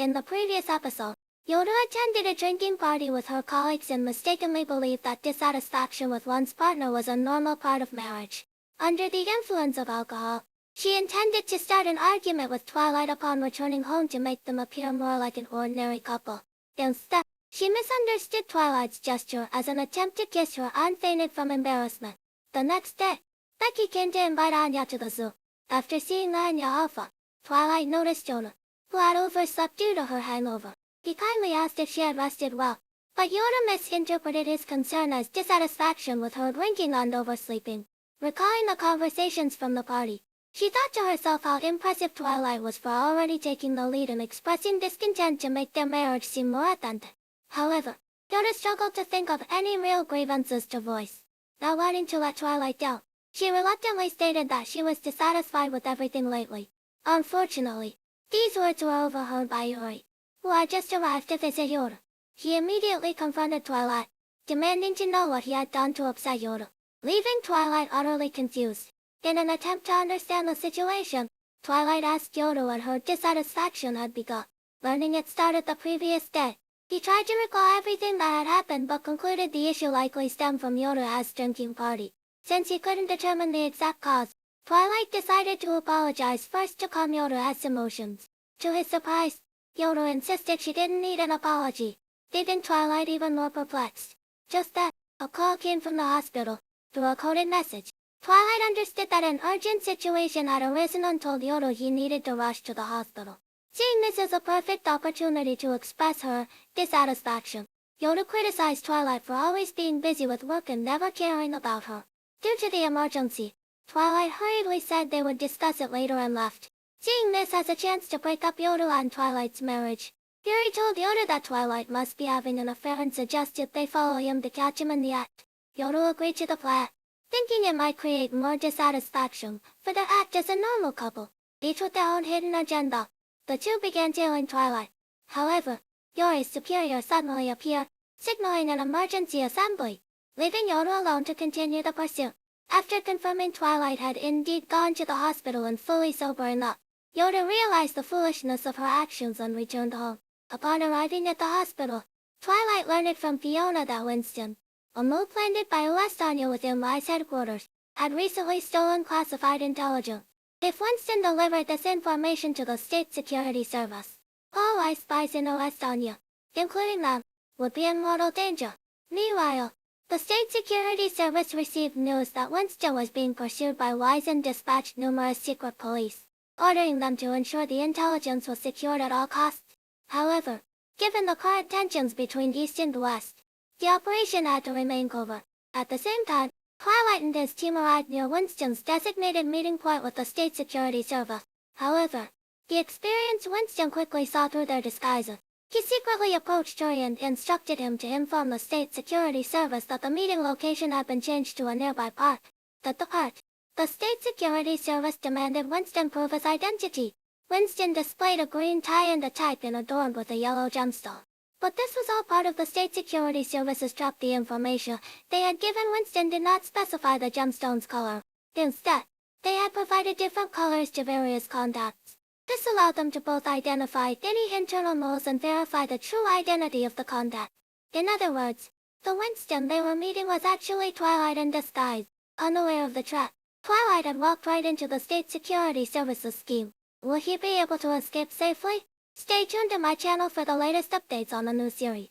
In the previous episode, Yoda attended a drinking party with her colleagues and mistakenly believed that dissatisfaction with one's partner was a normal part of marriage. Under the influence of alcohol, she intended to start an argument with Twilight upon returning home to make them appear more like an ordinary couple. Instead, she misunderstood Twilight's gesture as an attempt to kiss her and fainted from embarrassment. The next day, Becky came to invite Anya to the zoo. After seeing Anya Alpha, Twilight noticed Yoda, who had overslept due to her hangover. He kindly asked if she had rested well, but Yoda misinterpreted his concern as dissatisfaction with her drinking and oversleeping. Recalling the conversations from the party, she thought to herself how impressive Twilight was for already taking the lead and expressing discontent to make their marriage seem more authentic. However, Yoda struggled to think of any real grievances to voice. Not wanting to let Twilight down, she reluctantly stated that she was dissatisfied with everything lately. Unfortunately, these words were overheard by Hitori, who had just arrived to visit Yoda. He immediately confronted Twilight, demanding to know what he had done to upset Yoda, leaving Twilight utterly confused. In an attempt to understand the situation, Twilight asked Yoda when her dissatisfaction had begun. Learning it started the previous day, he tried to recall everything that had happened but concluded the issue likely stemmed from Yoda's drinking party. Since he couldn't determine the exact cause, Twilight decided to apologize first to calm Yoda's emotions. To his surprise, Yoda insisted she didn't need an apology, leaving Twilight even more perplexed. Just then, a call came from the hospital. Through a coded message, Twilight understood that an urgent situation had arisen and told Yoda he needed to rush to the hospital. Seeing this as a perfect opportunity to express her dissatisfaction, Yoda criticized Twilight for always being busy with work and never caring about her. Due to the emergency, Twilight hurriedly said they would discuss it later and left. Seeing this as a chance to break up Yoda and Twilight's marriage, Hitori told Yoda that Twilight must be having an affair and suggested they follow him to catch him in the act. Yoda agreed to the plan, thinking it might create more dissatisfaction for the act as a normal couple, each with their own hidden agenda. The two began tailing Twilight. However, Hitori's superior suddenly appeared, signaling an emergency assembly, leaving Yoda alone to continue the pursuit. After confirming Twilight had indeed gone to the hospital and fully sobering up, Yoda realized the foolishness of her actions and returned home. Upon arriving at the hospital, Twilight learned from Fiona that Winston, a move planted by Anya within Li's headquarters, had recently stolen classified intelligence. If Winston delivered this information to the State Security Service, all Li's spies in Anya, including them, would be in mortal danger. Meanwhile, the State Security Service received news that Winston was being pursued by Li's and dispatched numerous secret police, ordering them to ensure the intelligence was secured at all costs. However, given the current tensions between East and West, the operation had to remain covert. At the same time, Twilight and his team arrived near Winston's designated meeting point with the State Security Service. However, the experienced Winston quickly saw through their disguises. He secretly approached Hitori and instructed him to inform the State Security Service that the meeting location had been changed to a nearby park. The State Security Service demanded Winston prove his identity. Winston displayed a green tie and a type and adorned with a yellow gemstone. But this was all part of the State Security Service's trap. The information they had given Winston did not specify the gemstone's color. Instead, they had provided different colors to various contacts. This allowed them to both identify any internal moles and verify the true identity of the contact. In other words, the Winston they were meeting was actually Twilight in disguise. Unaware of the trap, Twilight had walked right into the State Security Service's scheme. Will he be able to escape safely? Stay tuned to my channel for the latest updates on the new series.